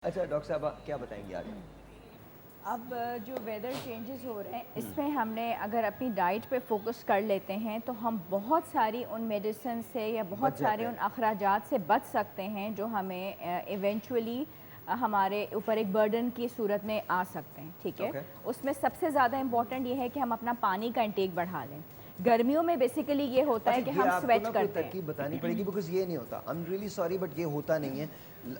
अच्छा डॉक्टर साहब क्या बताएंगी आगे? अब जो वेदर चेंजेस हो रहे हैं इसमें हमने अगर अपनी डाइट पे फोकस कर लेते हैं तो हम बहुत सारी उन मेडिसिन से या बच बहुत जाते सारे उन हैं। अखराजात से बच सकते हैं जो हमें इवेंचुअली हमारे ऊपर एक बर्डन की सूरत में आ सकते हैं। ठीक है, ओके। उसमें सबसे ज़्यादा इम्पॉर्टेंट ये है कि हम अपना पानी का इंटेक बढ़ा लें। गर्मियों में बेसिकली ये होता अच्छा है कि ये हम आपको स्वेट ना कोई करते तरकीब बतानी हैं। पड़ेगी बिकॉज ये नहीं होता। I am really sorry but ये होता नहीं है।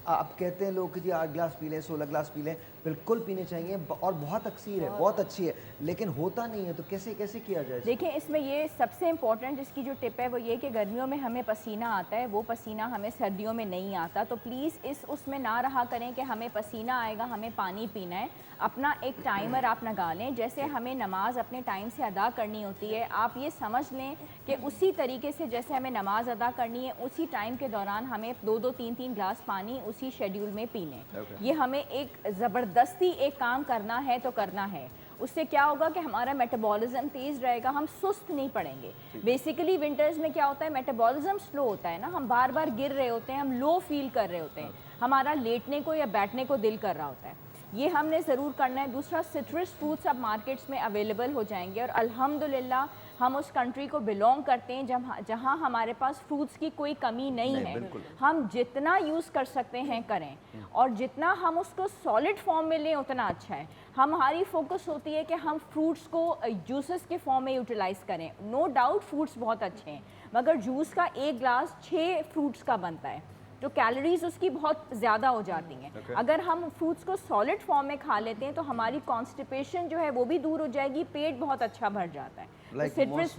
आप कहते हैं लोग कि जी 8 ग्लास पी लें 16 ग्लास पी लें, बिल्कुल पीने चाहिए और बहुत अक्सीर है, बहुत अच्छी है, लेकिन होता नहीं है। तो कैसे कैसे किया जाए इसको? देखिए, इसमें ये सबसे इम्पॉर्टेंट इसकी जो टिप है वो ये कि गर्मियों में हमें पसीना आता है, वो पसीना हमें सर्दियों में नहीं आता। तो प्लीज़ उसमें ना रहा करें कि हमें पसीना आएगा, हमें पानी पीना है। अपना एक टाइमर आप लगा लें, जैसे हमें नमाज अपने टाइम से अदा करनी होती है, आप ये समझ लें कि उसी तरीके से जैसे हमें नमाज अदा करनी है, उसी टाइम के दौरान हमें 2-2 3-3 ग्लास पानी उसी शेड्यूल में पी लें। Okay. ये हमें एक ज़बरदस्ती एक काम करना है तो करना है। उससे क्या होगा कि हमारा मेटाबॉलिज्म तेज़ रहेगा, हम सुस्त नहीं पड़ेंगे। बेसिकली विंटर्स में क्या होता है, मेटाबॉलिज्म स्लो होता है ना, हम बार बार गिर रहे होते हैं, हम लो फील कर रहे होते हैं, हमारा लेटने को या बैठने को दिल कर रहा होता है। ये हमने ज़रूर करना है। दूसरा, सिट्रस फ्रूट्स अब मार्केट्स में अवेलेबल हो जाएंगे और अल्हम्दुलिल्लाह हम उस कंट्री को बिलोंग करते हैं जहाँ हमारे पास फ्रूट्स की कोई कमी नहीं है। बिल्कुल। हम जितना यूज़ कर सकते हैं करें, और जितना हम उसको सॉलिड फॉर्म में लें उतना अच्छा है। हमारी फोकस होती है कि हम फ्रूट्स को जूसेस के फॉर्म में यूटिलाइज़ करें। नो डाउट फ्रूट्स बहुत अच्छे हैं, मगर जूस का एक ग्लास 6 फ्रूट्स का बनता है, तो कैलोरीज उसकी बहुत ज़्यादा हो जाती हैं। Okay. अगर हम फ्रूट्स को सॉलिड फॉर्म में खा लेते हैं तो हमारी कॉन्स्टिपेशन जो है वो भी दूर हो जाएगी, पेट बहुत अच्छा भर जाता है। लाइक तो सिट्रस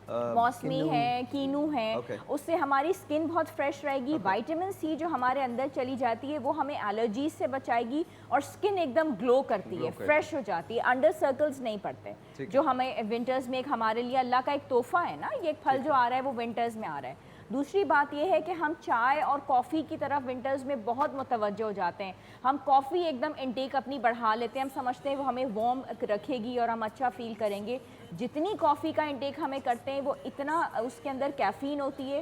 मौसमी किन्नू। है, कीनू है, Okay. उससे हमारी स्किन बहुत फ्रेश रहेगी। विटामिन सी जो हमारे अंदर चली जाती है वो हमें एलर्जीज से बचाएगी और स्किन एकदम ग्लो करती है, फ्रेश हो जाती है, अंडर सर्कल्स नहीं पड़ते, जो हमें विंटर्स में एक हमारे लिए अल्लाह का एक तोहफा है ना, ये एक फल जो आ रहा है वो विंटर्स में आ रहा है। दूसरी बात यह है कि हम चाय और कॉफ़ी की तरफ विंटर्स में बहुत मुतवज्जो हो जाते हैं। हम कॉफ़ी एकदम इंटेक अपनी बढ़ा लेते हैं, हम समझते हैं वो हमें वार्म रखेगी और हम अच्छा फील करेंगे। जितनी कॉफ़ी का इंटेक हमें करते हैं वो इतना उसके अंदर कैफ़ीन होती है